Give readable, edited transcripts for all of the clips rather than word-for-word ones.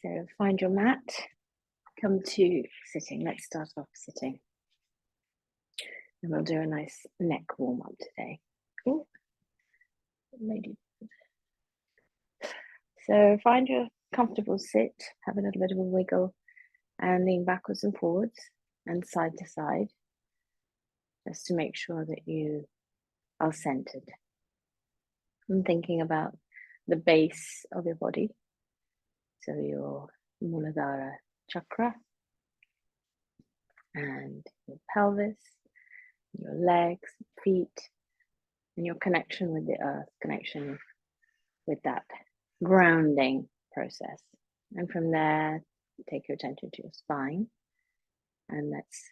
So find your mat, come to sitting. Let's start off sitting. And we'll do a nice neck warm up today. Ooh. Maybe. So find your comfortable sit, have a little bit of a wiggle, and lean backwards and forwards and side to side, just to make sure that you are centered. I'm thinking about the base of your body, so your Muladhara chakra and your pelvis, your legs, feet, and your connection with the earth, connection with that grounding process. And from there, take your attention to your spine, and let's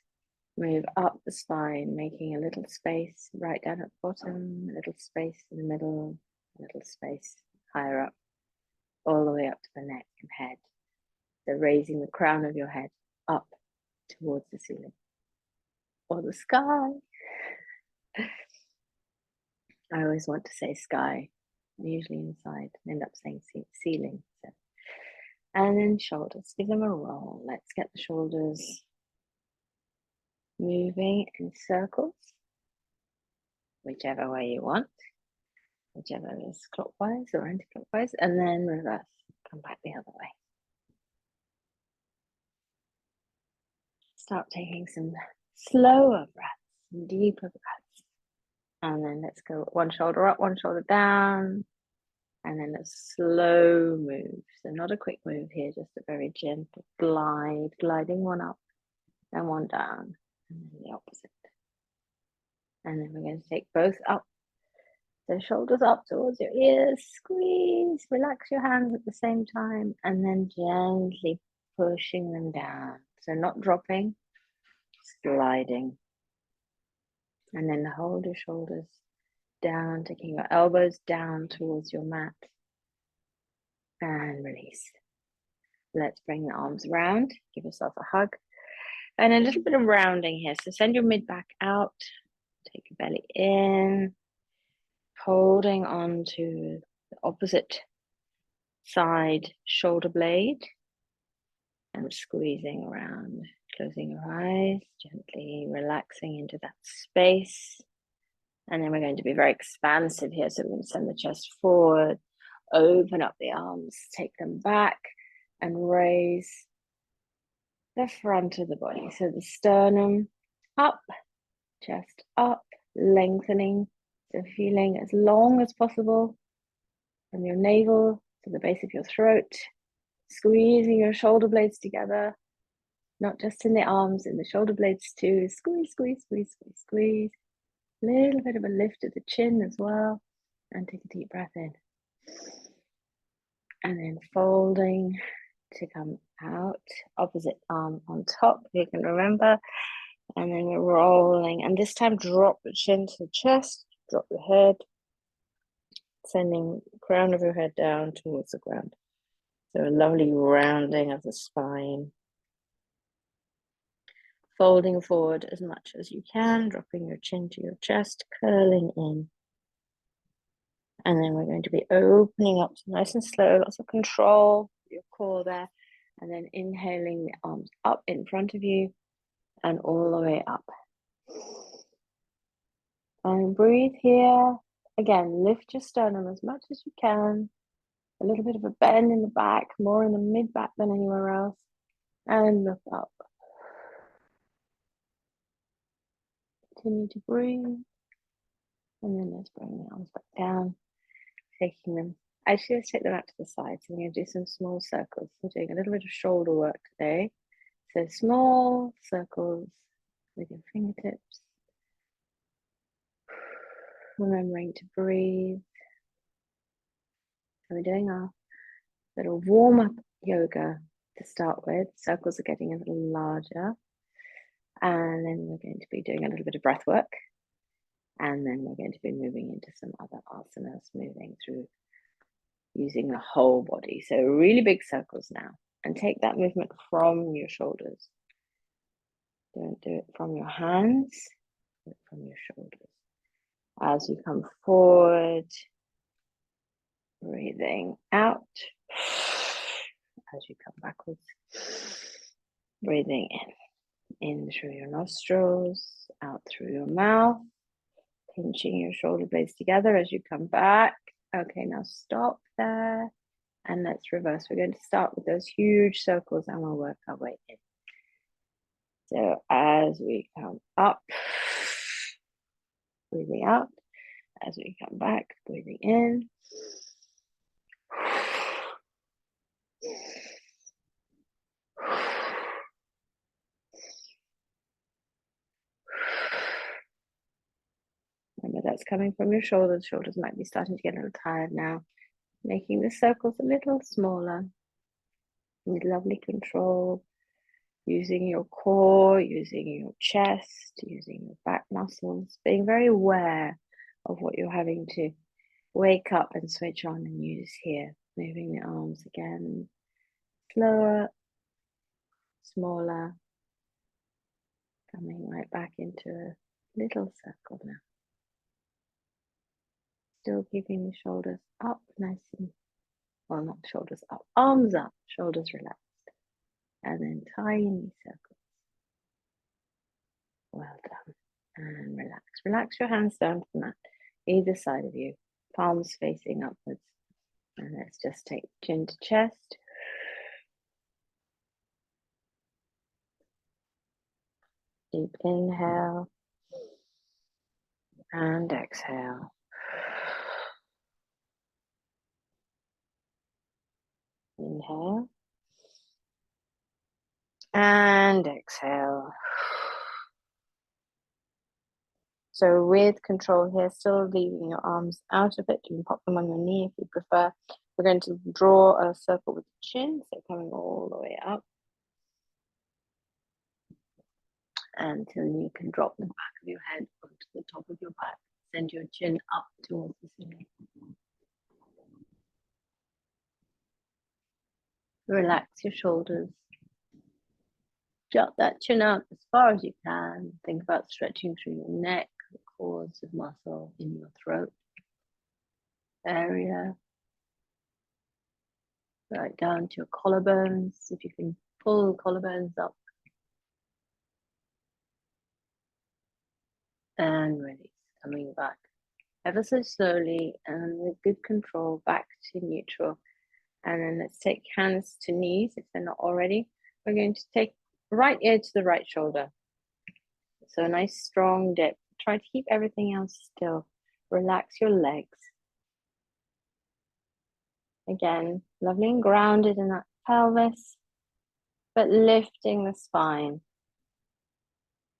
move up the spine, making a little space right down at the bottom, a little space in the middle, a little space higher up, all the way up to the neck and head. So raising the crown of your head up towards the ceiling or the sky. I always want to say sky, usually inside, end up saying ceiling. So. And then shoulders, give them a roll. Let's get the shoulders moving in circles, whichever way you want, whichever is clockwise or anti-clockwise, and then reverse, come back the other way. Start taking some slower breaths, some deeper breaths. And then let's go one shoulder up, one shoulder down, and then a slow move. So not a quick move here, just a very gentle glide, gliding one up and one down, and then the opposite. And then we're going to take both up. So shoulders up towards your ears, squeeze, relax your hands at the same time, and then gently pushing them down. So not dropping, sliding. And then hold your shoulders down, taking your elbows down towards your mat. And release. Let's bring the arms around, give yourself a hug. And a little bit of rounding here. So send your mid back out, take your belly in, holding on to the opposite side shoulder blade and squeezing around, closing your eyes, gently relaxing into that space. And then we're going to be very expansive here. So we're going to send the chest forward, open up the arms, take them back, and raise the front of the body. So the sternum up, chest up, lengthening. So feeling as long as possible from your navel to the base of your throat, squeezing your shoulder blades together, not just in the arms, in the shoulder blades too. Squeeze, squeeze, squeeze, squeeze, squeeze. A little bit of a lift of the chin as well. And take a deep breath in. And then folding to come out, opposite arm on top, if you can remember. And then we're rolling. And this time, drop the chin to the chest, drop your head, sending the crown of your head down towards the ground. So a lovely rounding of the spine. Folding forward as much as you can, dropping your chin to your chest, curling in. And then we're going to be opening up nice and slow, lots of control, your core there. And then inhaling the arms up in front of you and all the way up. And breathe here. Again, lift your sternum as much as you can. A little bit of a bend in the back, more in the mid-back than anywhere else. And look up. Continue to breathe. And then let's bring the arms back down, taking them. Actually, let's take them out to the side. So we're going to do some small circles. We're doing a little bit of shoulder work today. So small circles with your fingertips. Remembering to breathe. So we're doing our little warm-up yoga to start with. Circles are getting a little larger. And then we're going to be doing a little bit of breath work. And then we're going to be moving into some other asanas, moving through using the whole body. So really big circles now. And take that movement from your shoulders. Don't do it from your hands, do it from your shoulders. As you come forward, breathing out as you come backwards. Breathing in through your nostrils, out through your mouth, pinching your shoulder blades together as you come back. Okay, now stop there and let's reverse. We're going to start with those huge circles and we'll work our way in. So as we come up, breathing out. As we come back, breathing in. Remember, that's coming from your shoulders. Shoulders might be starting to get a little tired now. Making the circles a little smaller with lovely control. Using your core, using your chest, using your back muscles. Being very aware of what you're having to wake up and switch on and use here. Moving the arms again. Slower, smaller. Coming right back into a little circle now. Still keeping the shoulders up, nice and, well, not shoulders up, arms up, shoulders relaxed. And then tiny circles. Well done. And relax. Relax your hands down to the mat, either side of you, palms facing upwards. And let's just take chin to chest. Deep inhale and exhale. Inhale and exhale. So with control here, still leaving your arms out of it. You can pop them on your knee if you prefer. We're going to draw a circle with the chin, so coming all the way up until you can drop the back of your head onto the top of your back. Send your chin up towards the ceiling. Relax your shoulders. Jut that chin up as far as you can. Think about stretching through your neck, the cords of muscle in your throat area. Right down to your collarbones. If you can pull the collarbones up. And release, coming back ever so slowly and with good control back to neutral. And then let's take hands to knees if they're not already. We're going to take right ear to the right shoulder. So a nice strong dip. Try to keep everything else still. Relax your legs. Again, lovely and grounded in that pelvis, but lifting the spine.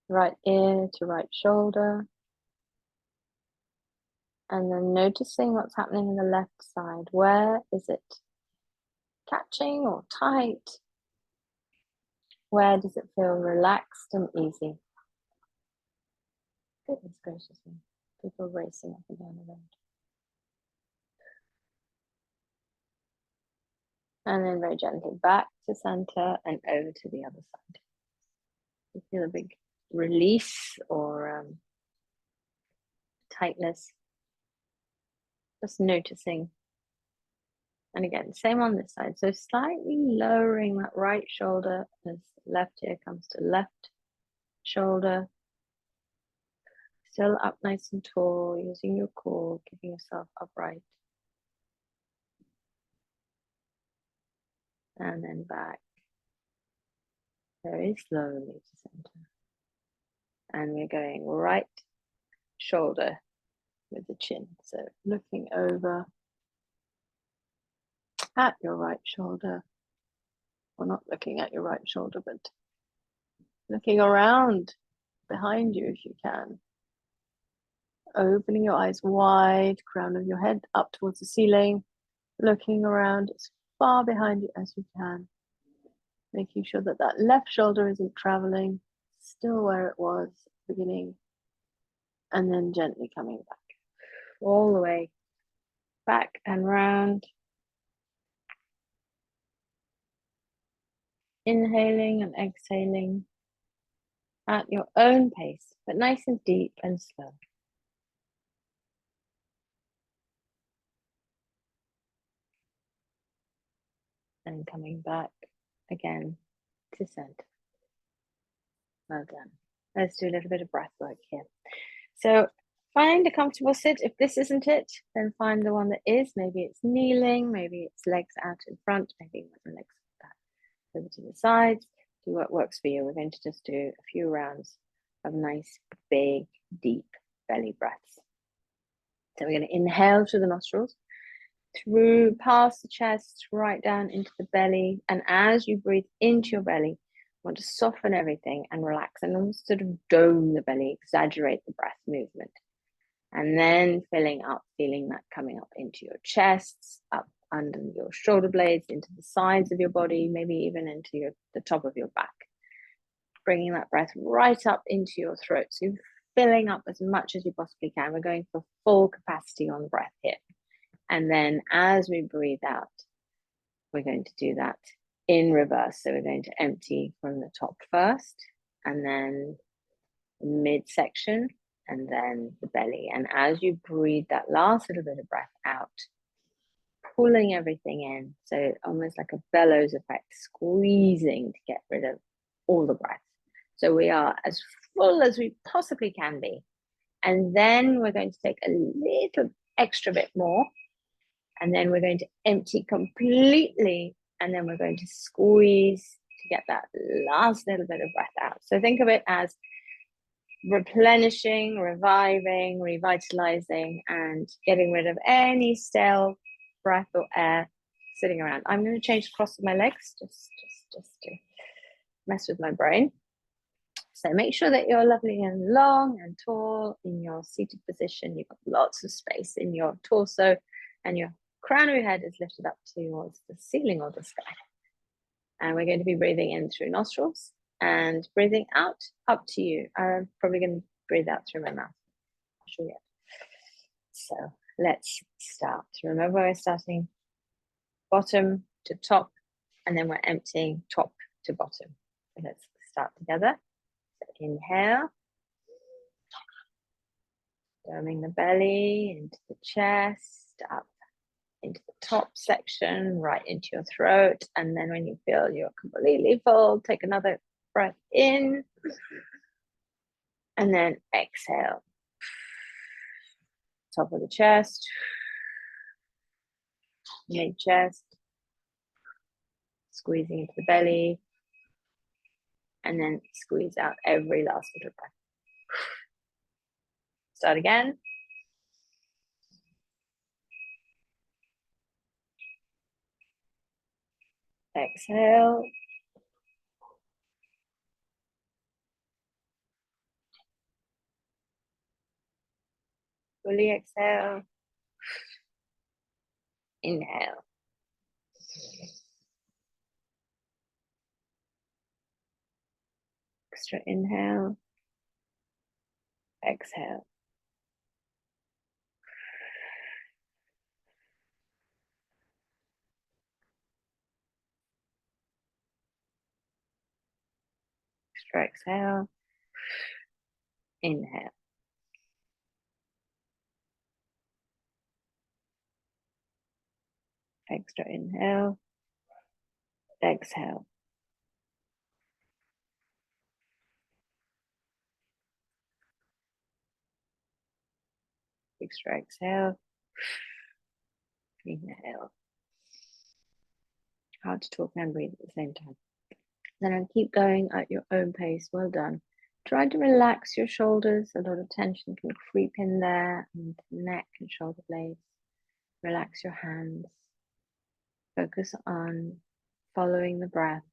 Right ear to right shoulder. And then noticing what's happening in the left side. Where is it catching or tight? Where does it feel relaxed and easy? Goodness gracious me. People racing up and down the road. And then very gently back to center and over to the other side. You feel a big release or tightness. Just noticing. And again, same on this side. So slightly lowering that right shoulder as left ear comes to left shoulder. Still up nice and tall, using your core, keeping yourself upright. And then back. Very slowly to center. And we're going right shoulder with the chin. So looking over at your right shoulder. Well, not looking at your right shoulder, but looking around behind you if you can. Opening your eyes wide, crown of your head up towards the ceiling. Looking around as far behind you as you can. Making sure that that left shoulder isn't traveling, still where it was at the beginning. And then gently coming back. All the way back and round. Inhaling and exhaling at your own pace, but nice and deep and slow. and coming back again to center. Well done. Let's do a little bit of breath work here. So find a comfortable sit. If this isn't it, then find the one that is. Maybe it's kneeling, maybe it's legs out in front, maybe with the legs back over to the sides. Do what works for you. We're going to just do a few rounds of nice, big, deep belly breaths. So we're going to inhale through the nostrils, through past the chest, right down into the belly. And as you breathe into your belly, you want to soften everything and relax and almost sort of dome the belly, exaggerate the breath movement. And then filling up, feeling that coming up into your chests, up under your shoulder blades, into the sides of your body, maybe even into the top of your back. Bringing that breath right up into your throat. So you're filling up as much as you possibly can. We're going for full capacity on the breath here. And then as we breathe out, we're going to do that in reverse. So we're going to empty from the top first, and then the midsection, and then the belly. And as you breathe that last little bit of breath out, pulling everything in, so almost like a bellows effect, squeezing to get rid of all the breath. So we are as full as we possibly can be. And then we're going to take a little extra bit more, and then we're going to empty completely, and then we're going to squeeze to get that last little bit of breath out. So think of it as replenishing, reviving, revitalizing, and getting rid of any stale breath or air sitting around. I'm going to change the cross of my legs just to mess with my brain. So make sure that you're lovely and long and tall in your seated position. You've got lots of space in your torso, and your crown of your head is lifted up towards the ceiling or the sky. And we're going to be breathing in through nostrils and breathing out, up to you. I'm probably going to breathe out through my mouth. Not sure yet. So let's start. Remember, we're starting bottom to top, and then we're emptying top to bottom. So let's start together. So inhale, doming the belly into the chest, up into the top section, right into your throat. And then when you feel you're completely full, take another breath in, and then exhale. Top of the chest, mid chest, squeezing into the belly, and then squeeze out every last little breath. Start again. Exhale. Fully exhale. Inhale. Extra inhale. Exhale. Extra exhale. Inhale. Extra inhale. Exhale. Extra exhale. Inhale. Hard to talk and breathe at the same time. Then keep going at your own pace. Well done. Try to relax your shoulders. A lot of tension can creep in there, and neck and shoulder blades. Relax your hands. Focus on following the breath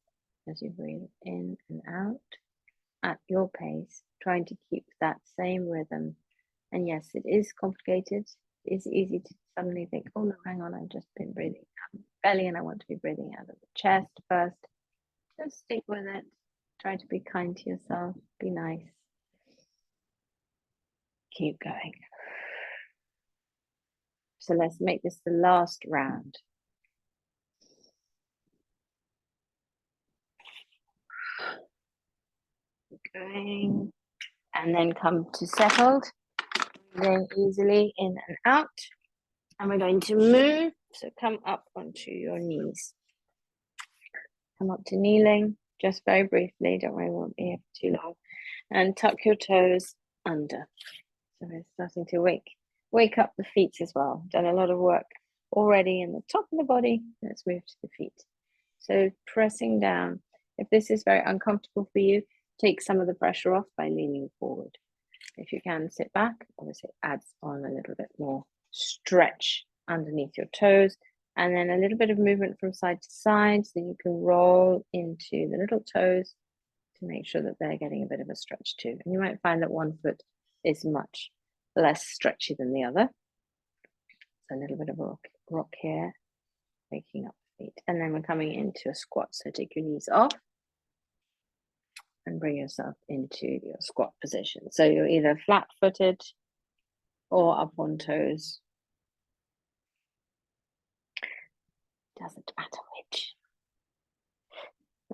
as you breathe in and out at your pace, trying to keep that same rhythm. And yes, it is complicated. It's easy to suddenly think, oh no, hang on, I've just been breathing out of the belly and I want to be breathing out of the chest first. Just stick with it. Try to be kind to yourself. Be nice. Keep going. So let's make this the last round. Keep going. And then come to settled. Breathing easily in and out. And we're going to move. So come up onto your knees. Come up to kneeling, just very briefly. Don't worry, we won't be here for too long. And tuck your toes under. So we're starting to wake up the feet as well. Done a lot of work already in the top of the body. Let's move to the feet. So pressing down. If this is very uncomfortable for you, take some of the pressure off by leaning forward. If you can sit back, obviously it adds on a little bit more stretch underneath your toes, and then a little bit of movement from side to side so you can roll into the little toes to make sure that they're getting a bit of a stretch too. And you might find that one foot is much less stretchy than the other. So a little bit of a rock here, waking up the feet. And then we're coming into a squat. So take your knees off and bring yourself into your squat position. So you're either flat-footed or up on toes. Doesn't matter which.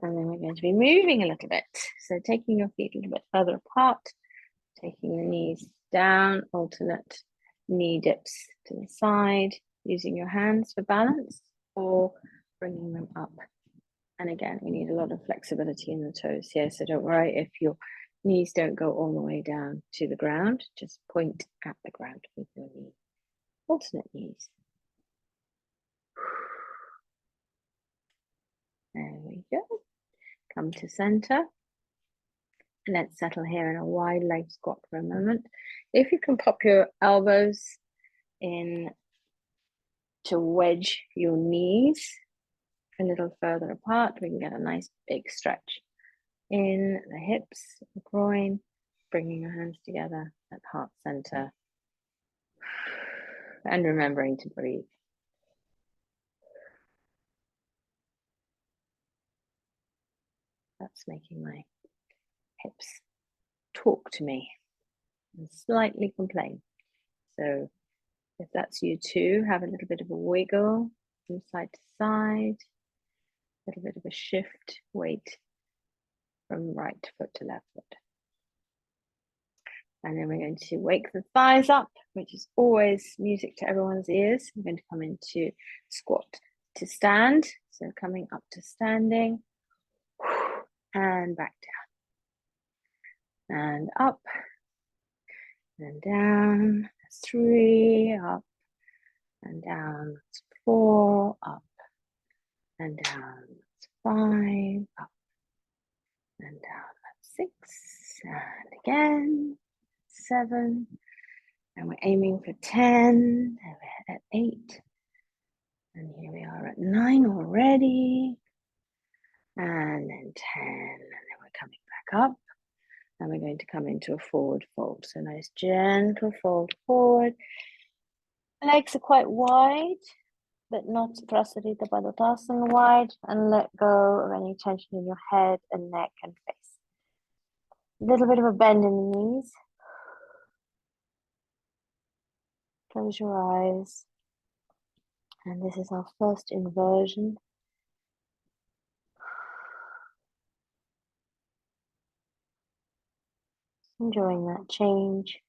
And then we're going to be moving a little bit. So taking your feet a little bit further apart, taking the knees down, alternate knee dips to the side, using your hands for balance or bringing them up. And again, we need a lot of flexibility in the toes here. So don't worry if your knees don't go all the way down to the ground. Just point at the ground with your knee. Alternate knees. There we go. Come to center. Let's settle here in a wide leg squat for a moment. If you can pop your elbows in to wedge your knees a little further apart, we can get a nice big stretch in the hips, the groin, bringing your hands together at heart center. And remembering to breathe. That's making my hips talk to me and slightly complain. So if that's you too, have a little bit of a wiggle from side to side, a little bit of a shift, weight from right foot to left foot. And then we're going to wake the thighs up, which is always music to everyone's ears. We're going to come into squat to stand. So coming up to standing and back down. And up and down. That's 3, up and down. That's 4, up and down. That's 5, up and down. That's 6, and again. 7, and we're aiming for 10, and we're at 8, and here we are at 9 already, and then 10, and then we're coming back up, and we're going to come into a forward fold. So nice gentle fold forward. Legs are quite wide, but not prasarita padottanasana wide, and let go of any tension in your head and neck and face. A little bit of a bend in the knees. Close your eyes. And this is our first inversion. Enjoying that change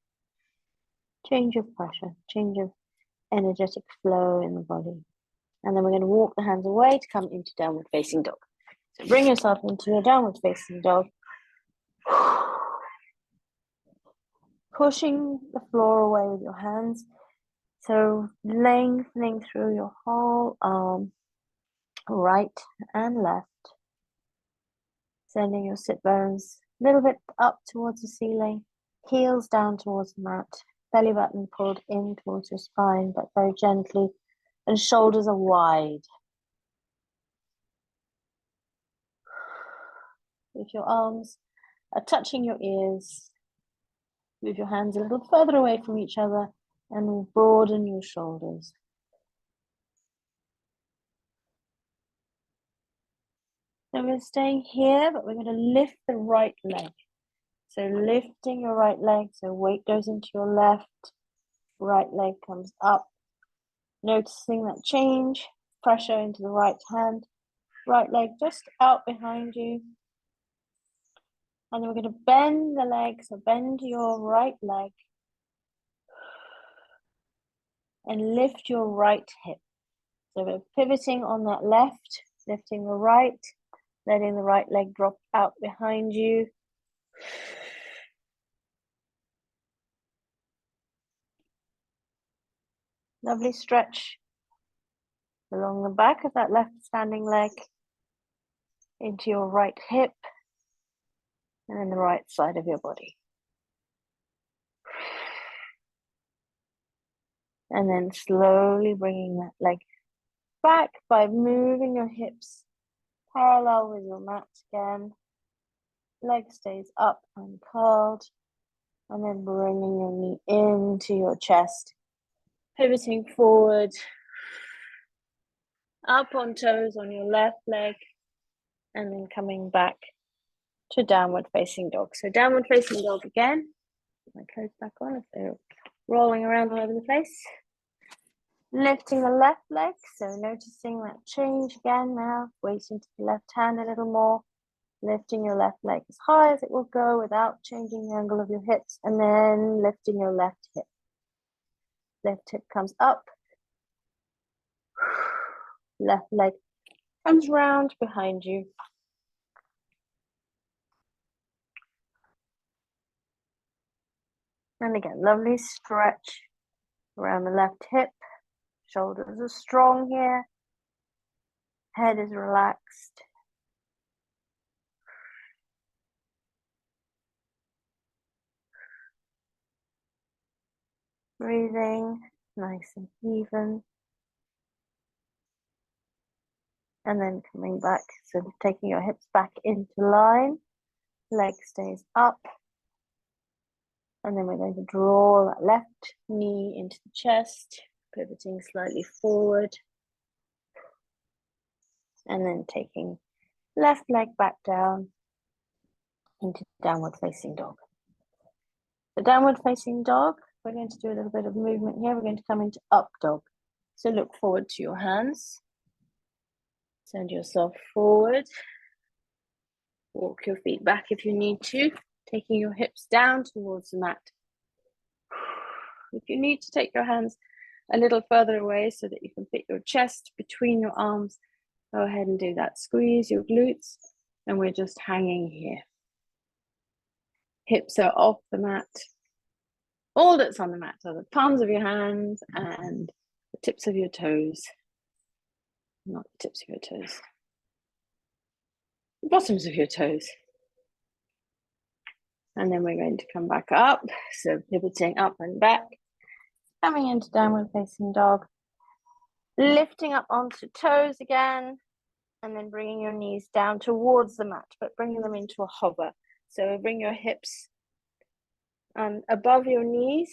of pressure, change of energetic flow in the body. And then we're going to walk the hands away to come into downward facing dog. So bring yourself into your downward facing dog. Pushing the floor away with your hands. So lengthening through your whole arm, right and left. Sending your sit bones a little bit up towards the ceiling, heels down towards the mat, belly button pulled in towards your spine, but very gently, and shoulders are wide. If your arms are touching your ears, move your hands a little further away from each other and broaden your shoulders. So we're staying here, but we're going to lift the right leg. So lifting your right leg, so weight goes into your left, right leg comes up. Noticing that change, pressure into the right hand, right leg just out behind you. And then we're going to bend the leg, so bend your right leg and lift your right hip. So we're pivoting on that left, lifting the right, Letting the right leg drop out behind you. Lovely stretch along the back of that left standing leg into your right hip and then the right side of your body. And then slowly bringing that leg back by moving your hips parallel with your mat again. Leg stays up and curled. And then bringing your knee into your chest. Pivoting forward. Up on toes on your left leg. And then coming back to downward facing dog. So downward facing dog again. Put my clothes back on if they're rolling around all over the place. Lifting the left leg, so noticing that change again now, weighting to the left hand a little more, lifting your left leg as high as it will go without changing the angle of your hips, and then lifting your left hip. Left hip comes up, left leg comes round behind you. And again, lovely stretch around the left hip. Shoulders are strong here. Head is relaxed. Breathing nice and even. And then coming back, so taking your hips back into line. Leg stays up. And then we're going to draw that left knee into the chest, pivoting slightly forward. And then taking left leg back down into downward facing dog. The downward facing dog, we're going to do a little bit of movement here. We're going to come into up dog. So look forward to your hands. Send yourself forward. Walk your feet back if you need to, taking your hips down towards the mat. If you need to take your hands a little further away so that you can fit your chest between your arms, go ahead and do that. Squeeze your glutes, and we're just hanging here. Hips are off the mat. All that's on the mat are the palms of your hands and the tips of your toes. Not the tips of your toes. The bottoms of your toes. And then we're going to come back up. So pivoting up and back. Coming into downward facing dog. Lifting up onto toes again. And then bringing your knees down towards the mat, but bringing them into a hover. So bring your hips above your knees,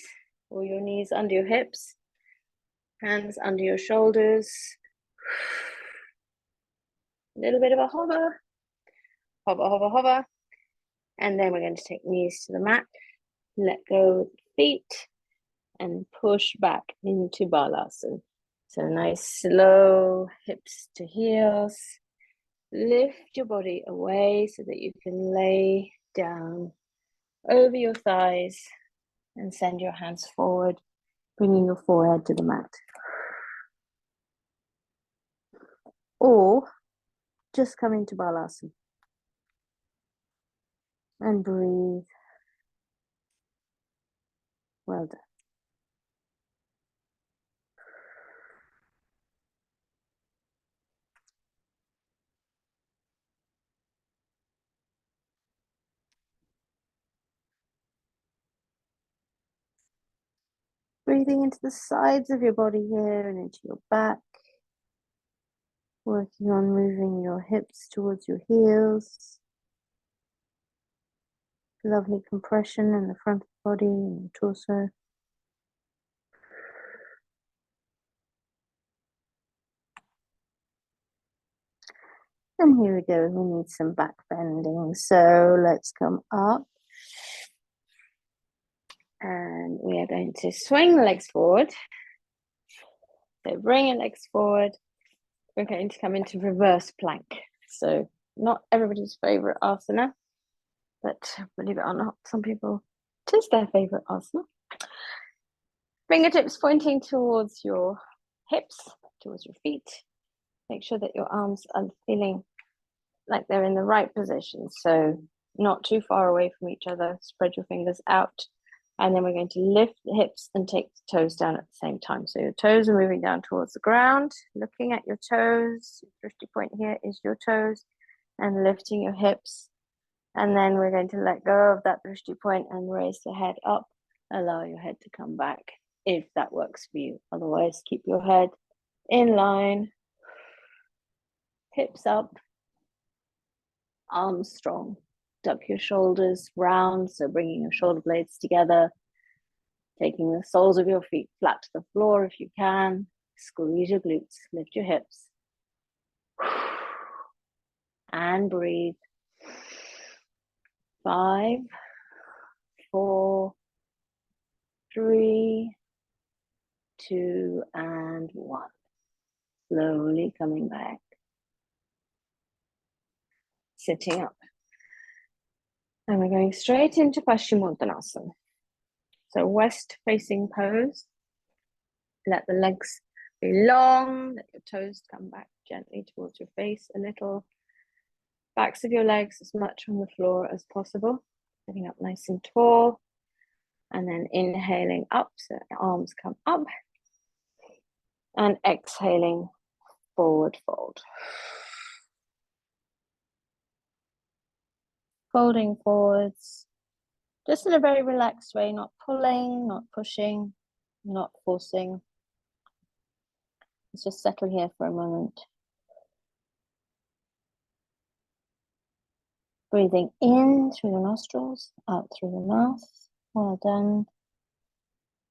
or your knees under your hips. Hands under your shoulders. A little bit of a hover. Hover, hover, hover. And then we're going to take knees to the mat. Let go of the feet. And push back into Balasana. So nice, slow hips to heels. Lift your body away so that you can lay down over your thighs and send your hands forward, bringing your forehead to the mat. Or just come into Balasana and breathe. Well done. Breathing into the sides of your body here and into your back. Working on moving your hips towards your heels. Lovely compression in the front of the body and the torso. And here we go, we need some back bending. So let's come up. And we are going to swing the legs forward. So bring your legs forward. We're going to come into reverse plank. So not everybody's favorite asana, but believe it or not, some people, it is their favorite asana. Fingertips pointing towards your hips, towards your feet. Make sure that your arms are feeling like they're in the right position. So not too far away from each other. Spread your fingers out. And then we're going to lift the hips and take the toes down at the same time. So your toes are moving down towards the ground, looking at your toes. Drishti point here is your toes, and lifting your hips. And then we're going to let go of that drishti point and raise the head up. Allow your head to come back if that works for you. Otherwise, keep your head in line, hips up, arms strong. Duck your shoulders round, so bringing your shoulder blades together. Taking the soles of your feet flat to the floor if you can. Squeeze your glutes, lift your hips. And breathe. 5, 4, 3, 2, and 1. Slowly coming back. Sitting up. And we're going straight into Paschimottanasana. So west facing pose. Let the legs be long. Let your toes come back gently towards your face a little. Backs of your legs as much on the floor as possible. Sitting up nice and tall. And then inhaling up, so arms come up. And exhaling, forward fold. Folding forwards, just in a very relaxed way, not pulling, not pushing, not forcing. Let's just settle here for a moment. Breathing in through the nostrils, out through the mouth. Well done.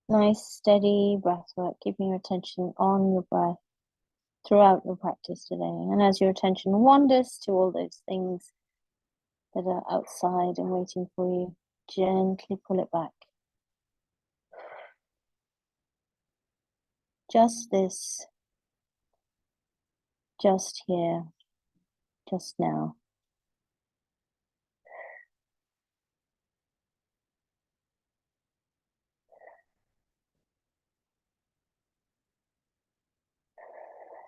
Nice, steady breath work, keeping your attention on your breath throughout your practice today. And as your attention wanders to all those things that are outside and waiting for you, gently pull it back. Just this, just here, just now.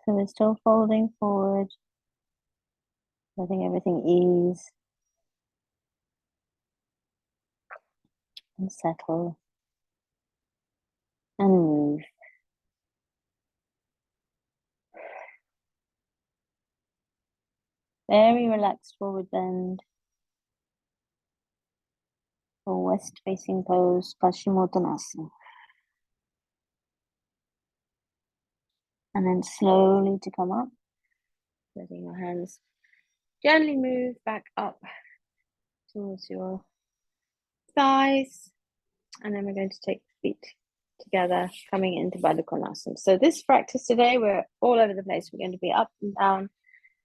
So we're still folding forward, letting everything ease and settle and move. Very relaxed forward bend for west facing pose, Paschimottanasana. And then slowly to come up, letting your hands gently move back up towards your thighs. And then we're going to take the feet together, coming into Baddha Konasana. So this practice today, we're all over the place. We're going to be up and down,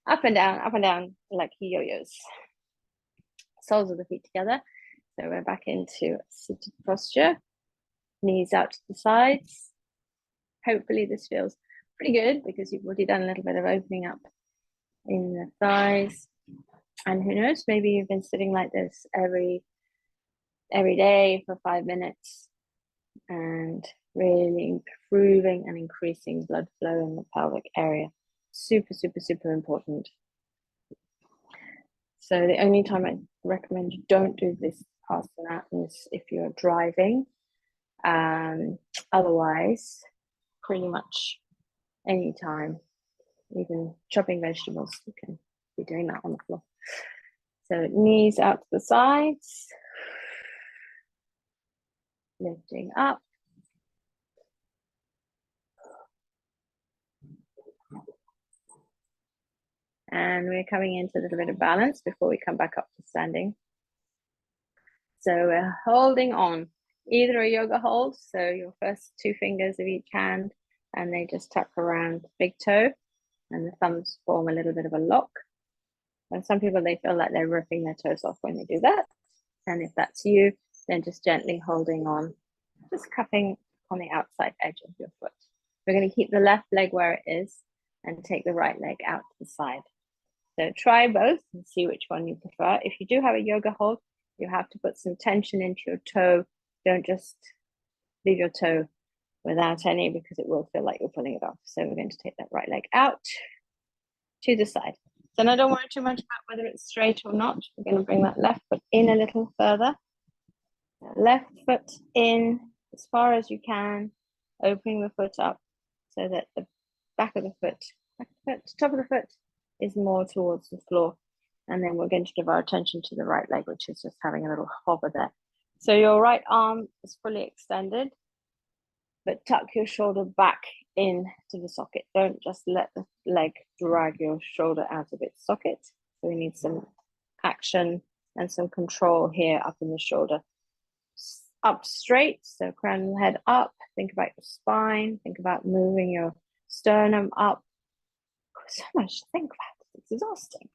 up and down, up and down, like yo-yos. Soles of the feet together. So we're back into seated posture. Knees out to the sides. Hopefully this feels pretty good because you've already done a little bit of opening up in the thighs. And who knows, maybe you've been sitting like this every day for 5 minutes and really improving and increasing blood flow in the pelvic area. Super, super, super important. So the only time I recommend you don't do this asana is if you're driving. Otherwise, pretty much any time, even chopping vegetables, you can be doing that on the floor. So knees out to the sides, lifting up. And we're coming into a little bit of balance before we come back up to standing. So we're holding on, either a yoga hold, so your first 2 fingers of each hand, and they just tuck around the big toe, and the thumbs form a little bit of a lock. And some people, they feel like they're ripping their toes off when they do that. And if that's you, then just gently holding on, just cupping on the outside edge of your foot. We're going to keep the left leg where it is and take the right leg out to the side. So try both and see which one you prefer. If you do have a yoga hold, you have to put some tension into your toe. Don't just leave your toe without any, because it will feel like you're pulling it off. So we're going to take that right leg out to the side. So now don't worry too much about whether it's straight or not. We're going to bring that left foot in a little further. Left foot in as far as you can, opening the foot up so that the back of the foot, top of the foot is more towards the floor. And then we're going to give our attention to the right leg, which is just having a little hover there. So your right arm is fully extended, but tuck your shoulder back into the socket. Don't just let the leg drag your shoulder out of its socket. So we need some action and some control here up in the shoulder. Up straight, so crown of the head up. Think about your spine. Think about moving your sternum up. So much to think about. It's exhausting.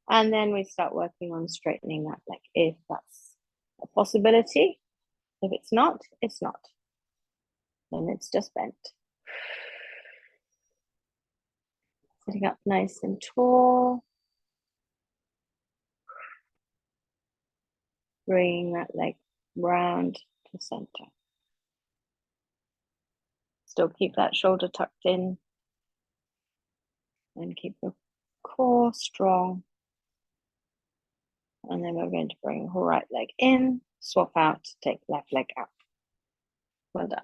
And then we start working on straightening that leg if that's a possibility. If it's not, it's not. Then it's just bent. Sitting up nice and tall. Bringing that leg round to center. Still keep that shoulder tucked in. And keep the core strong. And then we're going to bring the right leg in, swap out, take left leg out. Well done.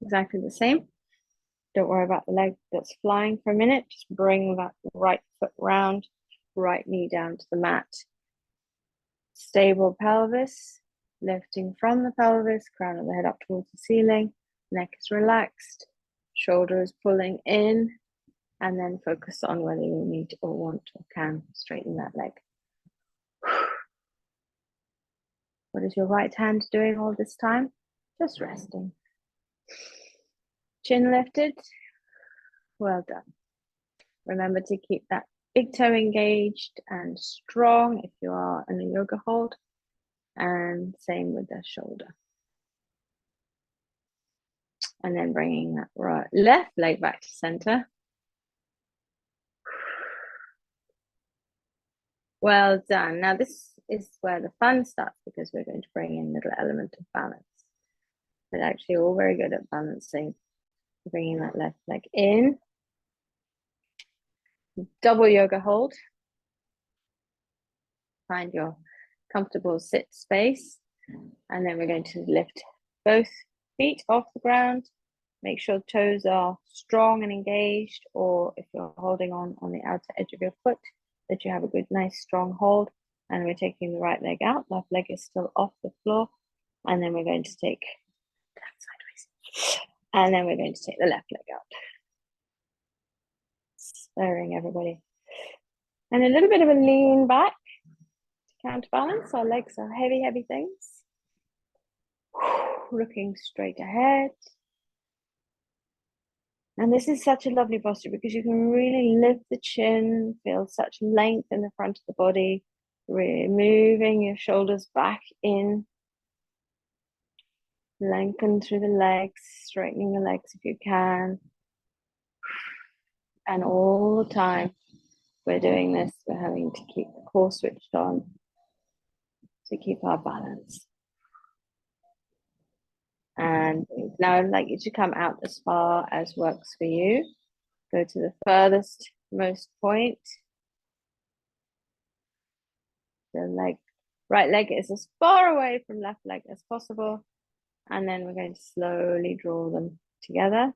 Exactly the same. Don't worry about the leg that's flying for a minute. Just bring that right foot round, right knee down to the mat. Stable pelvis, lifting from the pelvis, crown of the head up towards the ceiling. Neck is relaxed, shoulder is pulling in, and then focus on whether you need or want or can straighten that leg. What is your right hand doing all this time? Just resting. Chin lifted. Well done. Remember to keep that big toe engaged and strong if you are in a yoga hold. And same with the shoulder. And then bringing that right left leg back to center. Well done. Now this is where the fun starts because we're going to bring in a little element of balance. But actually all very good at balancing. Bringing that left leg in. Double yoga hold. Find your comfortable sit space. And then we're going to lift both feet off the ground. Make sure toes are strong and engaged, or if you're holding on the outer edge of your foot, that you have a good, nice, strong hold. And we're taking the right leg out. Left leg is still off the floor. And then we're going to take that sideways. And then we're going to take the left leg out. Stirring everybody. And a little bit of a lean back to counterbalance. Our legs are heavy, heavy things. Looking straight ahead. And this is such a lovely posture because you can really lift the chin, feel such length in the front of the body, really moving your shoulders back in. Lengthen through the legs, straightening the legs if you can. And all the time we're doing this, we're having to keep the core switched on to keep our balance. And now I'd like you to come out as far as works for you. Go to the furthest most point. The right leg is as far away from left leg as possible. And then we're going to slowly draw them together.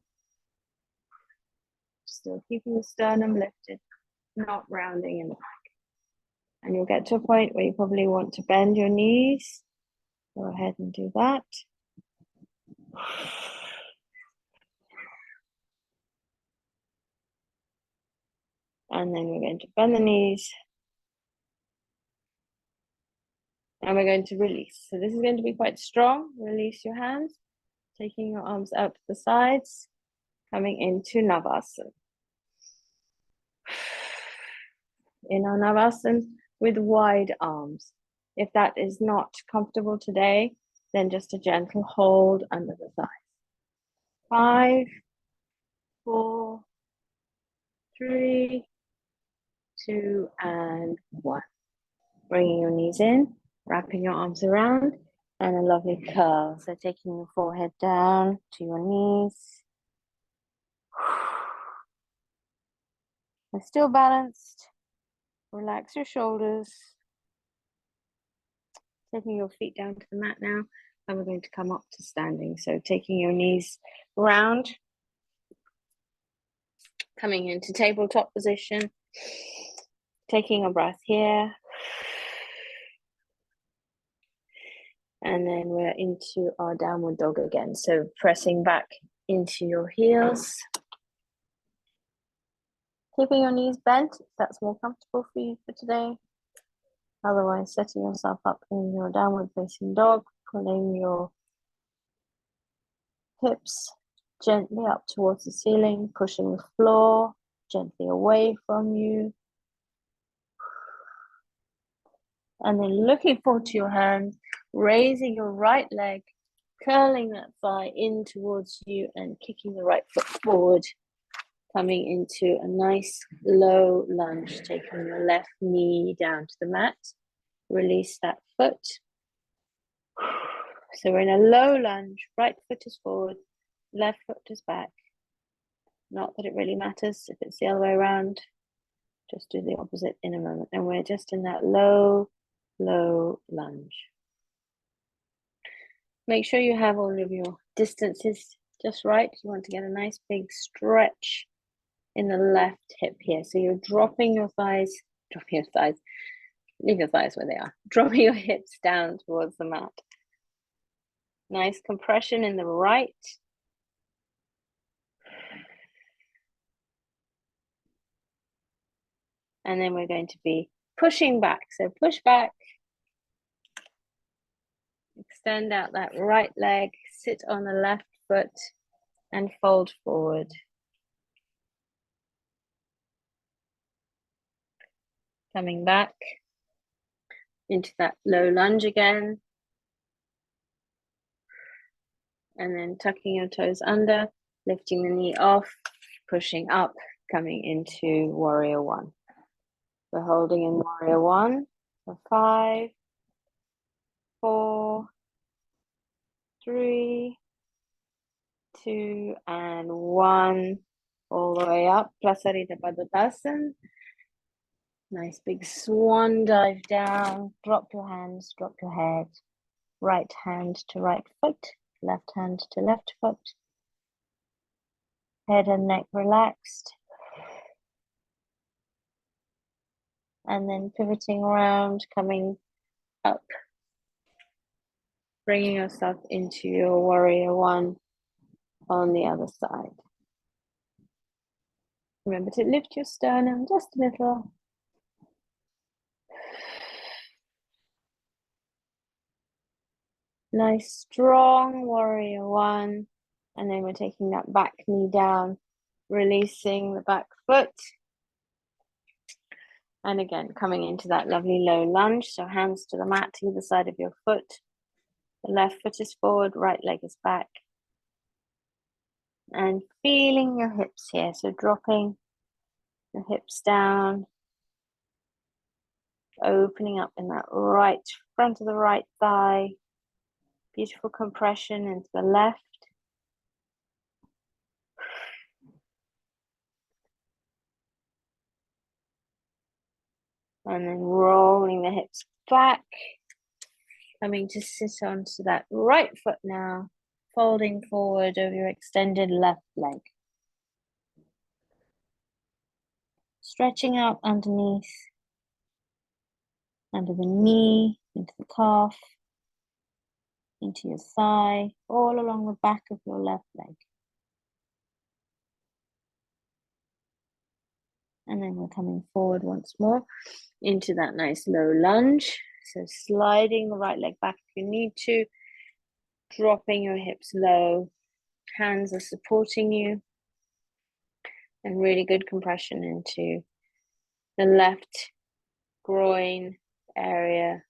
Still keeping the sternum lifted, not rounding in the back. And you'll get to a point where you probably want to bend your knees. Go ahead and do that. And then we're going to bend the knees. And we're going to release. So this is going to be quite strong. Release your hands, taking your arms out to the sides, coming into Navasana. In our Navasana with wide arms. If that is not comfortable today, then just a gentle hold under the thighs. 5, 4, 3, 2, and 1. Bringing your knees in, wrapping your arms around, and a lovely curl. So taking your forehead down to your knees. We're still balanced. Relax your shoulders. Taking your feet down to the mat now, and we're going to come up to standing. So taking your knees round, coming into tabletop position, taking a breath here. And then we're into our downward dog again. So pressing back into your heels. Keeping your knees bent if that's more comfortable for you for today. Otherwise, setting yourself up in your downward facing dog, pulling your hips gently up towards the ceiling, pushing the floor gently away from you. And then looking forward to your hands, raising your right leg, curling that thigh in towards you and kicking the right foot forward, coming into a nice low lunge, taking your left knee down to the mat. Release that foot. So we're in a low lunge, right foot is forward, left foot is back. Not that it really matters if it's the other way around. Just do the opposite in a moment. And we're just in that low, low lunge. Make sure you have all of your distances just right. You want to get a nice big stretch in the left hip here. So you're dropping your thighs, leave your thighs where they are. Dropping your hips down towards the mat. Nice compression in the right. And then we're going to be pushing back. So push back. Extend out that right leg. Sit on the left foot and fold forward. Coming back into that low lunge again. And then tucking your toes under, lifting the knee off, pushing up, coming into warrior one. We're holding in warrior one for 5, 4, 3, 2, and 1. All the way up, Prasarita Padottanasana. Nice big swan dive down. Drop your hands, drop your head. Right hand to right foot, left hand to left foot. Head and neck relaxed. And then pivoting around, coming up. Bringing yourself into your warrior one on the other side. Remember to lift your sternum just a little. Nice strong warrior one. And then we're taking that back knee down, releasing the back foot. And again, coming into that lovely low lunge. So hands to the mat, to either side of your foot. The left foot is forward, right leg is back. And feeling your hips here. So dropping the hips down. Opening up in that right front of the right thigh. Beautiful compression into the left. And then rolling the hips back. Coming to sit onto that right foot now. Folding forward over your extended left leg. Stretching out underneath. Under the knee, into the calf, into your thigh, all along the back of your left leg. And then we're coming forward once more into that nice low lunge. So sliding the right leg back if you need to, dropping your hips low, hands are supporting you, and really good compression into the left groin area.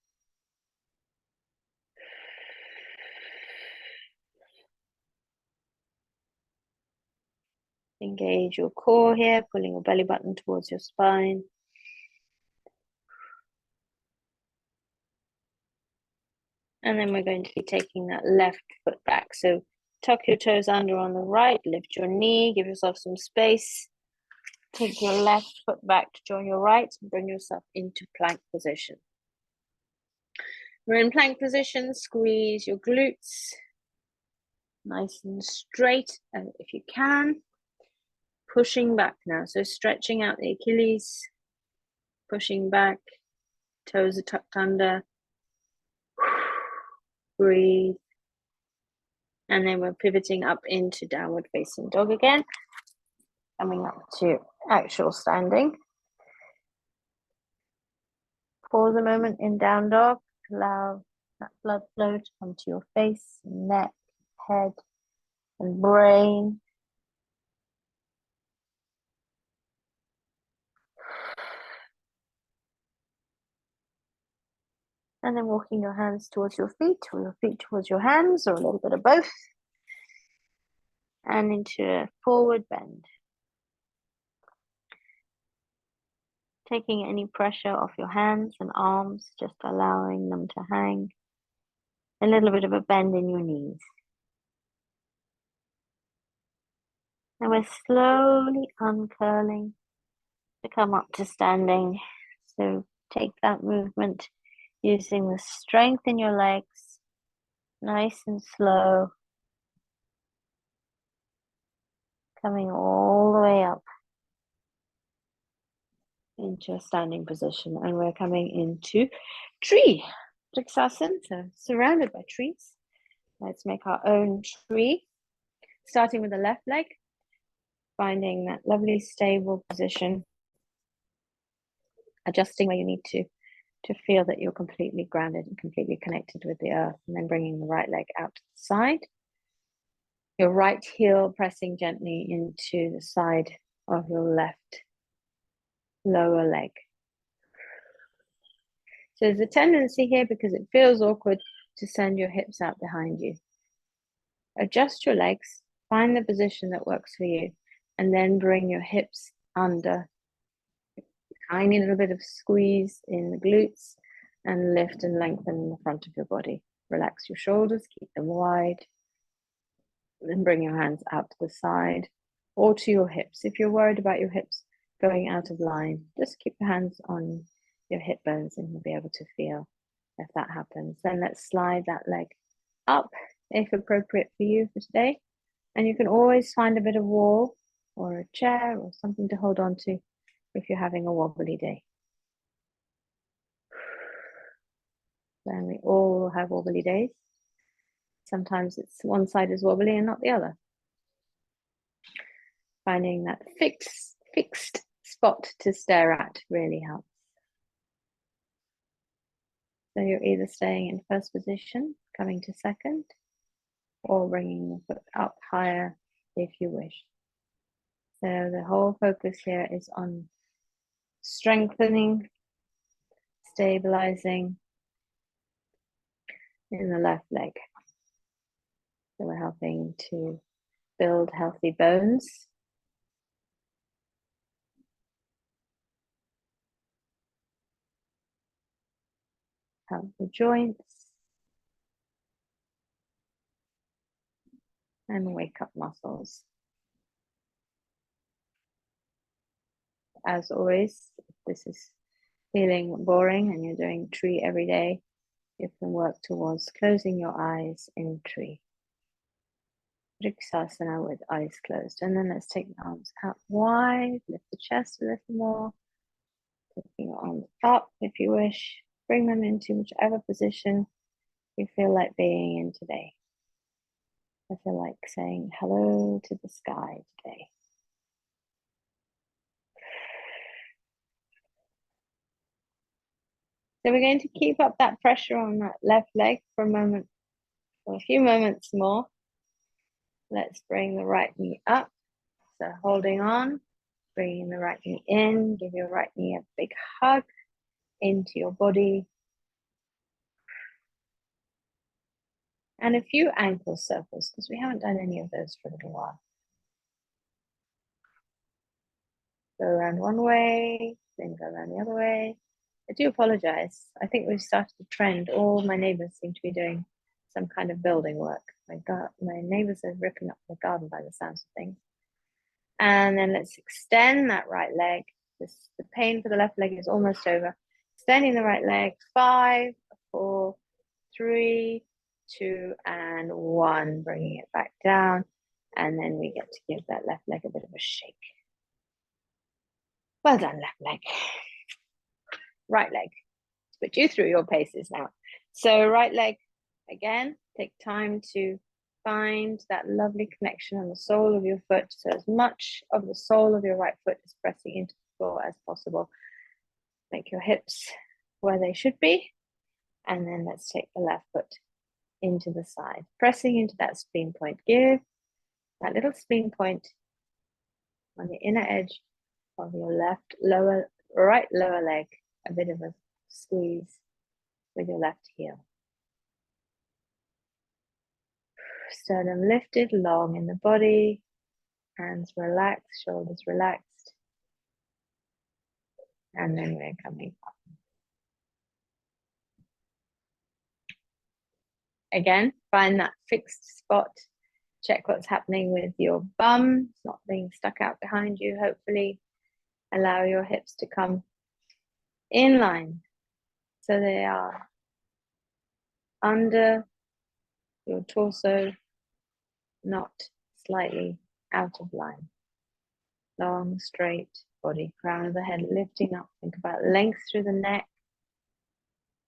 Engage your core here, pulling your belly button towards your spine. And then we're going to be taking that left foot back. So tuck your toes under on the right, lift your knee, give yourself some space. Take your left foot back to join your right and bring yourself into plank position. We're in plank position, squeeze your glutes nice and straight if you can. Pushing back now, so stretching out the Achilles, pushing back, toes are tucked under. Breathe. And then we're pivoting up into downward facing dog again. Coming up to actual standing. Pause a moment in down dog. Allow that blood flow to come to your face, neck, head, and brain. And then walking your hands towards your feet, or your feet towards your hands, or a little bit of both. And into a forward bend. Taking any pressure off your hands and arms, just allowing them to hang. A little bit of a bend in your knees. And we're slowly uncurling to come up to standing. So take that movement using the strength in your legs, nice and slow, coming all the way up into a standing position. And we're coming into tree, Vriksasan, so surrounded by trees. Let's make our own tree, starting with the left leg, finding that lovely stable position, adjusting where you need to feel that you're completely grounded and completely connected with the earth, and then bringing the right leg out to the side. Your right heel pressing gently into the side of your left lower leg. So there's a tendency here, because it feels awkward, to send your hips out behind you. Adjust your legs, find the position that works for you, and then bring your hips under. Tiny little bit of squeeze in the glutes, and lift and lengthen the front of your body. Relax your shoulders, keep them wide. Then bring your hands out to the side or to your hips. If you're worried about your hips going out of line, just keep your hands on your hip bones and you'll be able to feel if that happens. Then let's slide that leg up if appropriate for you for today. And you can always find a bit of wall or a chair or something to hold on to if you're having a wobbly day. Then we all have wobbly days. Sometimes it's one side is wobbly and not the other. Finding that fixed spot to stare at really helps. So you're either staying in first position, coming to second, or bringing the foot up higher if you wish. So the whole focus here is on strengthening, stabilizing in the left leg. So we're helping to build healthy bones. Help the joints. And wake up muscles. As always, if this is feeling boring and you're doing tree every day, you can work towards closing your eyes in tree. Vrikshasana with eyes closed. And then let's take the arms out wide, lift the chest a little more, taking your arms up if you wish. Bring them into whichever position you feel like being in today. I feel like saying hello to the sky today. So we're going to keep up that pressure on that left leg for a moment, for a few moments more. Let's bring the right knee up. So holding on, bringing the right knee in, give your right knee a big hug into your body. And a few ankle circles, because we haven't done any of those for a little while. Go around one way, then go around the other way. I do apologize. I think we've started a trend. All my neighbors seem to be doing some kind of building work. My neighbors are ripping up the garden by the sounds of things. And then let's extend that right leg. The pain for the left leg is almost over. Extending the right leg. 5, 4, 3, 2, and 1. Bringing it back down. And then we get to give that left leg a bit of a shake. Well done, left leg. Right leg. Put you through your paces now. So right leg, again, take time to find that lovely connection on the sole of your foot. So as much of the sole of your right foot is pressing into the floor as possible. Make your hips where they should be. And then let's take the left foot into the side, pressing into that spleen point. Give that little spleen point on the inner edge of your right lower leg a bit of a squeeze with your left heel. Sternum lifted, long in the body, hands relaxed, shoulders relaxed, and then we're coming up. Again, find that fixed spot. Check what's happening with your bum. It's not being stuck out behind you. Hopefully, allow your hips to come in line so they are under your torso, not slightly out of line. Long, straight body, crown of the head lifting up. Think about length through the neck,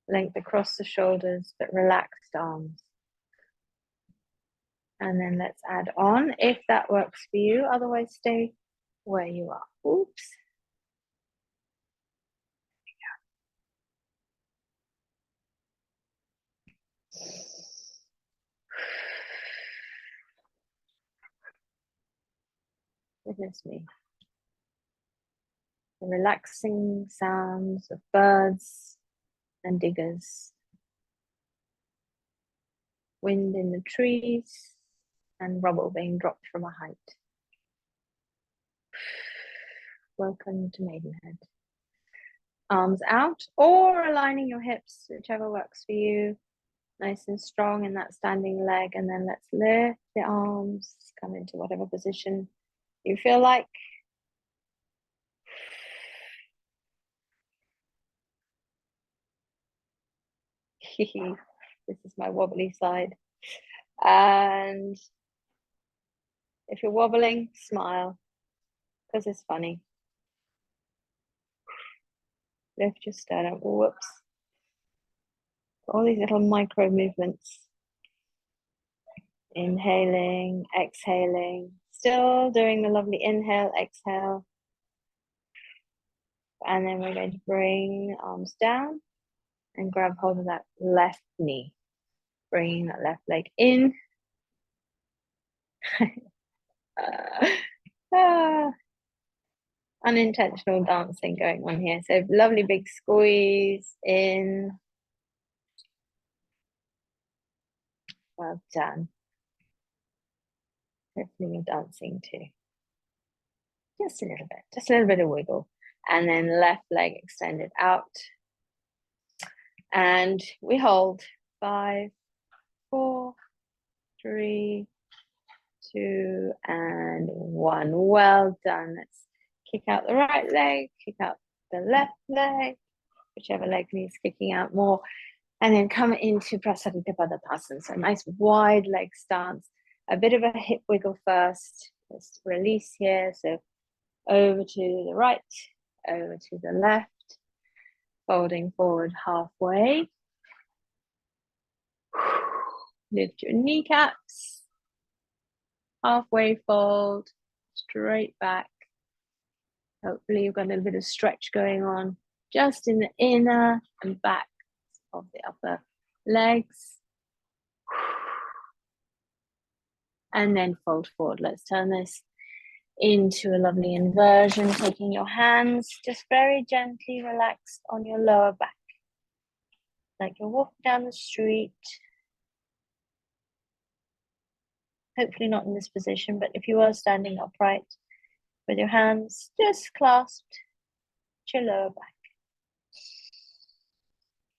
length across the shoulders, but relaxed arms. And then let's add on if that works for you. Otherwise, stay where you are. Oops. Goodness me. The relaxing sounds of birds and diggers. Wind in the trees and rubble being dropped from a height. Welcome to Maidenhead. Arms out or aligning your hips, whichever works for you. Nice and strong in that standing leg. And then let's lift the arms, come into whatever position you feel like. This is my wobbly side. And if you're wobbling, smile, because it's funny. Lift your sternum. Whoops. All these little micro movements. Inhaling, exhaling. Still doing the lovely inhale, exhale. And then we're going to bring the arms down and grab hold of that left knee. Bringing that left leg in. Unintentional dancing going on here. So lovely big squeeze in. Well done. Hopefully you're dancing too. Just a little bit of wiggle. And then left leg extended out. And we hold 5, 4, 3, 2, and 1. Well done. Let's kick out the right leg, kick out the left leg, whichever leg needs kicking out more. And then come into Prasarita Padapasana. So nice wide leg stance. A bit of a hip wiggle first. Let's release here. So over to the right, over to the left. Folding forward halfway. Lift your kneecaps. Halfway fold. Straight back. Hopefully you've got a little bit of stretch going on just in the inner and back of the upper legs. And then fold forward. Let's turn this into a lovely inversion, taking your hands just very gently relaxed on your lower back. Like you're walking down the street. Hopefully not in this position, but if you are standing upright with your hands just clasped to your lower back.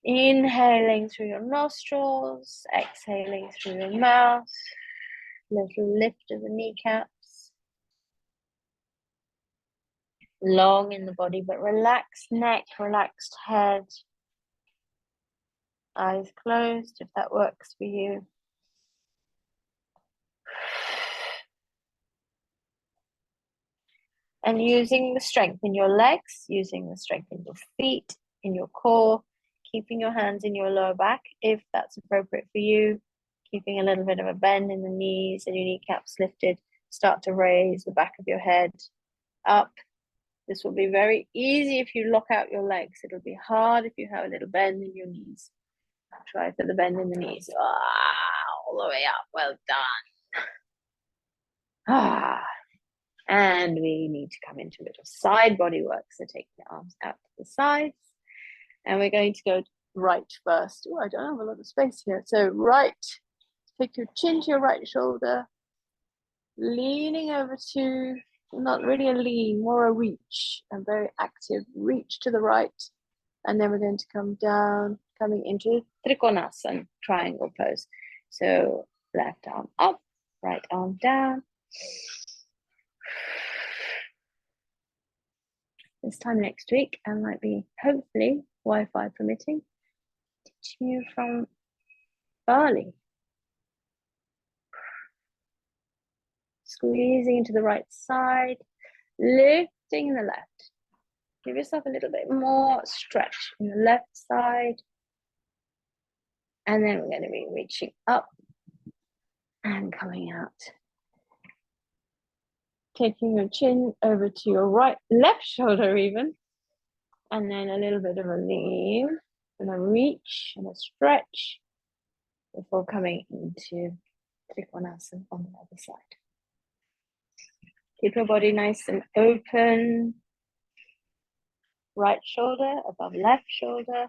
Inhaling through your nostrils, exhaling through your mouth. Little lift of the kneecaps. long in the body, but relaxed neck, relaxed head, eyes closed if that works for you. And using the strength in your legs, using the strength in your feet, in your core, keeping your hands in your lower back if that's appropriate for you, keeping a little bit of a bend in the knees and your kneecaps lifted. Start to raise the back of your head up. This will be very easy if you lock out your legs. It'll be hard if you have a little bend in your knees. Try for the bend in the knees. All the way up. Well done. And we need to come into a little side body work. So take the arms out to the sides. And we're going to go right first. Oh, I don't have a lot of space here. So right, take your chin to your right shoulder, leaning over to, not really a lean, more a reach, a very active reach to the right. And then we're going to come down, coming into Trikonasana, triangle pose. So left arm up, right arm down. This time next week, I might be, hopefully, Wi-Fi permitting, teaching you from Bali. Squeezing into the right side, lifting the left. Give yourself a little bit more stretch in the left side. And then we're going to be reaching up and coming out. Taking your chin over to your left shoulder even. And then a little bit of a lean and a reach and a stretch before coming into Trikonasana on the other side. Keep your body nice and open. Right shoulder above left shoulder.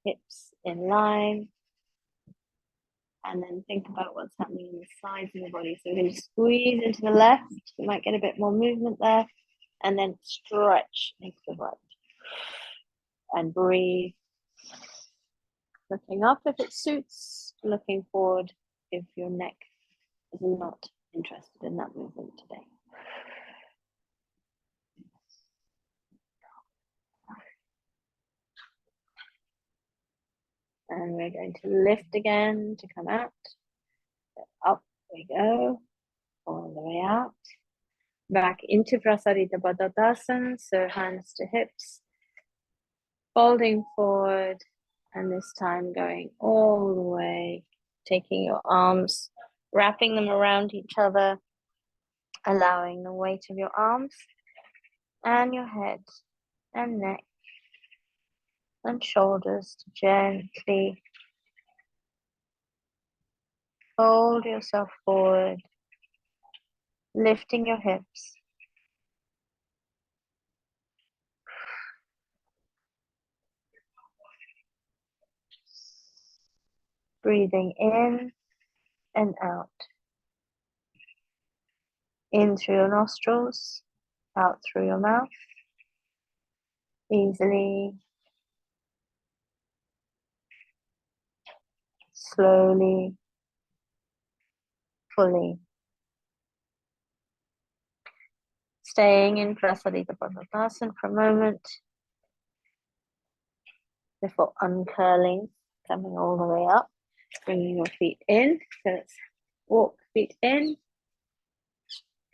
Hips in line. And then think about what's happening in the sides of the body. So we're going to squeeze into the left. You might get a bit more movement there. And then stretch into the right. And breathe. Looking up if it suits. Looking forward if your neck is not interested in that movement today. And we're going to lift again to come out. Up we go. All the way out. Back into Prasarita Padadasana. So hands to hips. Folding forward. And this time going all the way. Taking your arms, wrapping them around each other. Allowing the weight of your arms and your head and neck and shoulders to gently fold yourself forward, lifting your hips. Breathing in and out. In through your nostrils, out through your mouth. Easily, slowly, fully. Staying in Prasarita Padadasana for a moment before uncurling, coming all the way up, bringing your feet in. So let's walk feet in,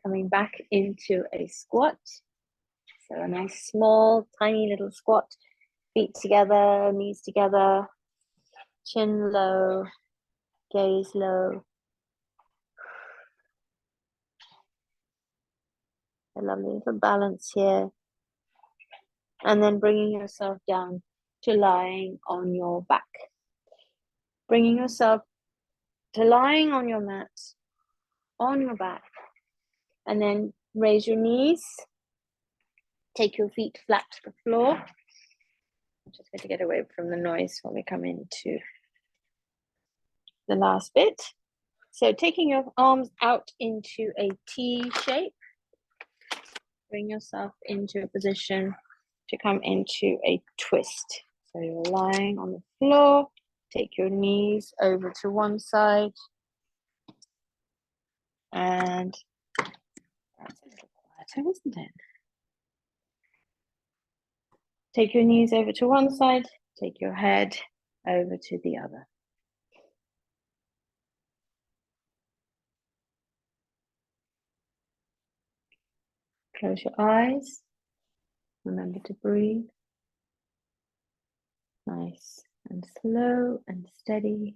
coming back into a squat. So a nice small, tiny little squat, feet together, knees together, chin low, gaze low. A lovely little balance here. And then bringing yourself down to lying on your back. Bringing yourself to lying on your mat, on your back. And then raise your knees. Take your feet flat to the floor. I'm just going to get away from the noise when we come into the last bit. So taking your arms out into a T shape. Bring yourself into a position to come into a twist. So you're lying on the floor. Take your knees over to one side. And that's a little quieter, isn't it? Take your knees over to one side, take your head over to the other. Close your eyes. Remember to breathe. Nice and slow and steady.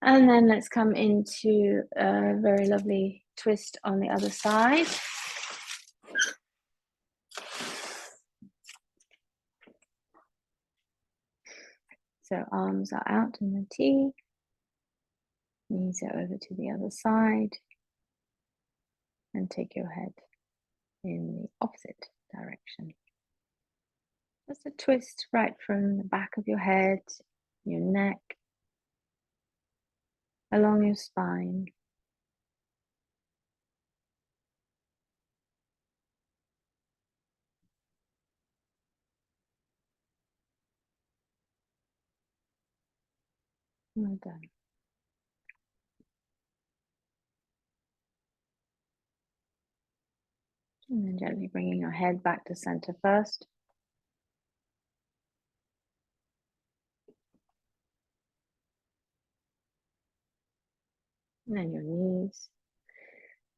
And then let's come into a very lovely twist on the other side. So arms are out in the T, knees are over to the other side, and take your head in the opposite direction. Just a twist right from the back of your head, your neck, along your spine. Well done. And then gently bringing your head back to center first. And then your knees.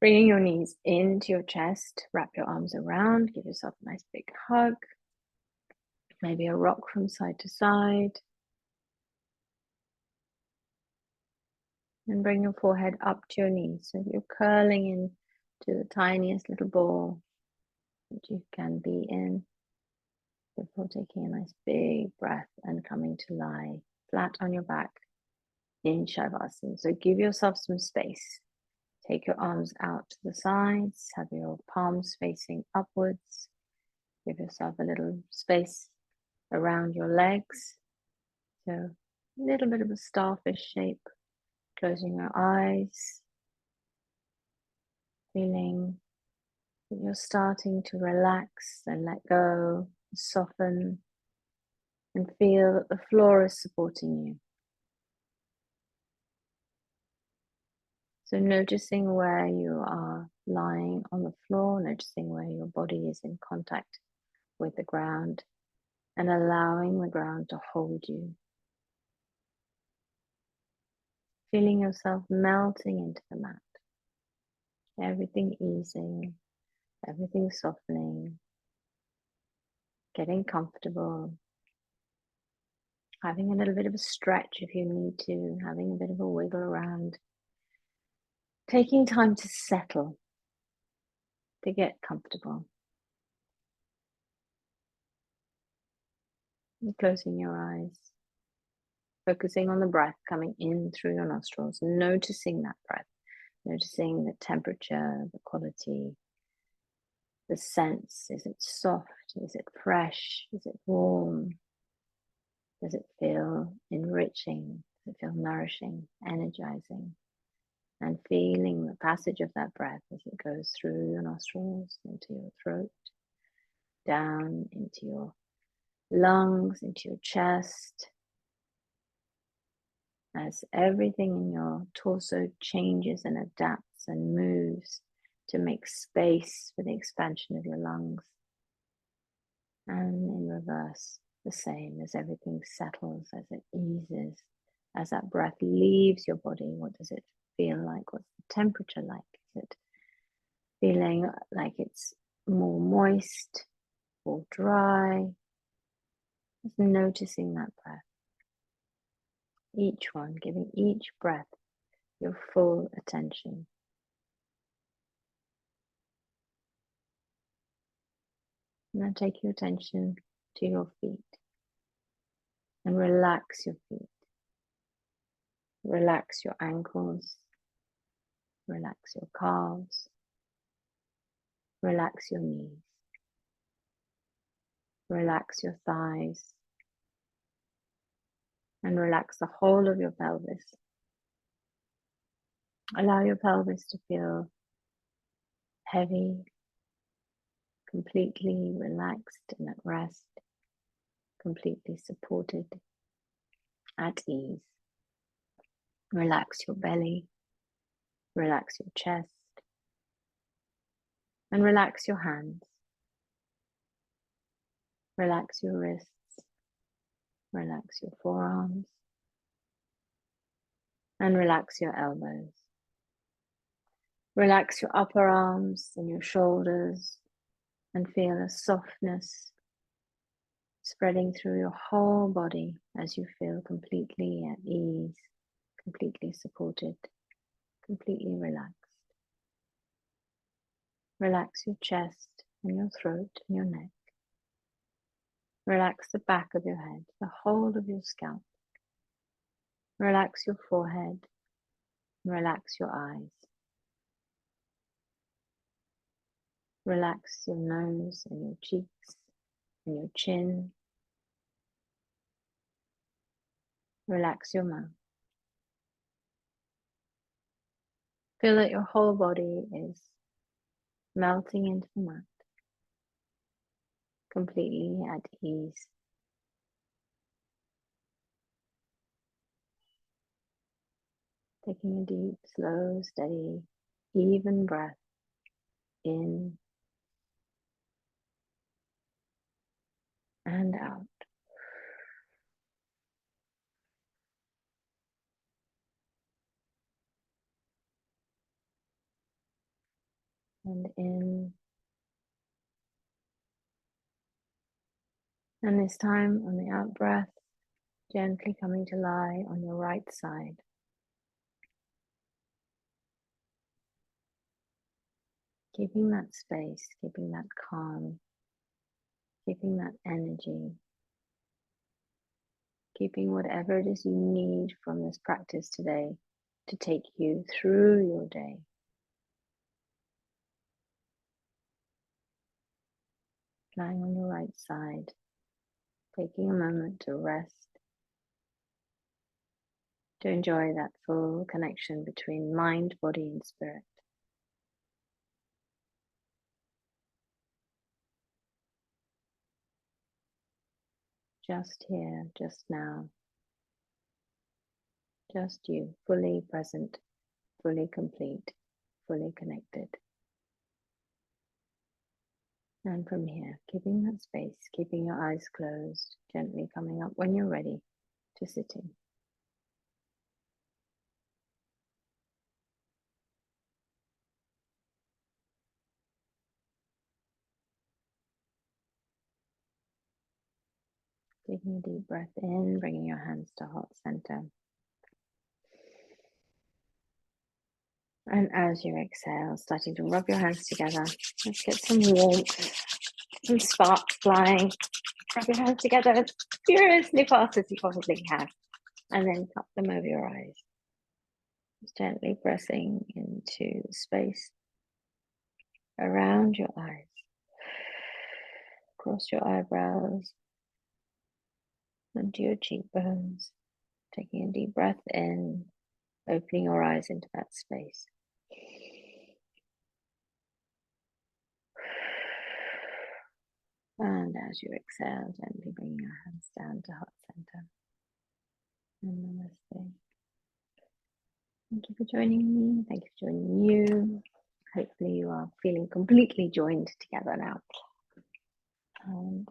Bringing your knees into your chest, wrap your arms around, give yourself a nice big hug. Maybe a rock from side to side. And bring your forehead up to your knees. So you're curling into the tiniest little ball that you can be in before taking a nice big breath and coming to lie flat on your back in Shavasana. So give yourself some space. Take your arms out to the sides, have your palms facing upwards. Give yourself a little space around your legs. So a little bit of a starfish shape. Closing your eyes, feeling that you're starting to relax and let go, soften, and feel that the floor is supporting you. So noticing where you are lying on the floor, noticing where your body is in contact with the ground, and allowing the ground to hold you. Feeling yourself melting into the mat. Everything easing, everything softening, getting comfortable, having a little bit of a stretch if you need to, having a bit of a wiggle around, taking time to settle, to get comfortable. And closing your eyes, focusing on the breath coming in through your nostrils, noticing that breath, noticing the temperature, the quality, the sense. Is it soft? Is it fresh? Is it warm? Does it feel enriching? Does it feel nourishing, energizing? And feeling the passage of that breath as it goes through your nostrils, into your throat, down into your lungs, into your chest, as everything in your torso changes and adapts and moves to make space for the expansion of your lungs. And in reverse, the same, as everything settles, as it eases, as that breath leaves your body. What does it feel like? What's the temperature like? Is it feeling like it's more moist or dry? Just noticing that breath. Each one, giving each breath your full attention. Now take your attention to your feet and relax your feet. Relax your ankles, relax your calves, relax your knees, relax your thighs, and relax the whole of your pelvis. Allow your pelvis to feel heavy, completely relaxed and at rest, completely supported, at ease. Relax your belly, relax your chest, and relax your hands. Relax your wrists, relax your forearms, and relax your elbows. Relax your upper arms and your shoulders and feel a softness spreading through your whole body as you feel completely at ease, completely supported, completely relaxed. Relax your chest and your throat and your neck. Relax the back of your head, the whole of your scalp. Relax your forehead. Relax your eyes. Relax your nose and your cheeks and your chin. Relax your mouth. Feel that your whole body is melting into the mat, completely at ease. Taking a deep, slow, steady, even breath in and out. And in. And this time on the out breath, gently coming to lie on your right side. Keeping that space, keeping that calm, keeping that energy, keeping whatever it is you need from this practice today to take you through your day. Lying on your right side, taking a moment to rest, to enjoy that full connection between mind, body, and spirit. Just here, just now, just you, fully present, fully complete, fully connected. And from here, keeping that space, keeping your eyes closed, gently coming up when you're ready to sitting. Taking a deep breath in, bringing your hands to heart center. And as you exhale, starting to rub your hands together. Let's get some warmth, some sparks flying. Rub your hands together as furiously fast as you possibly can. And then cup them over your eyes. Just gently pressing into the space around your eyes. Across your eyebrows, into your cheekbones. Taking a deep breath in, opening your eyes into that space. And as you exhale, gently bring your hands down to heart center. And namaste. Thank you for joining me. Thank you for joining you. Hopefully you are feeling completely joined together now. And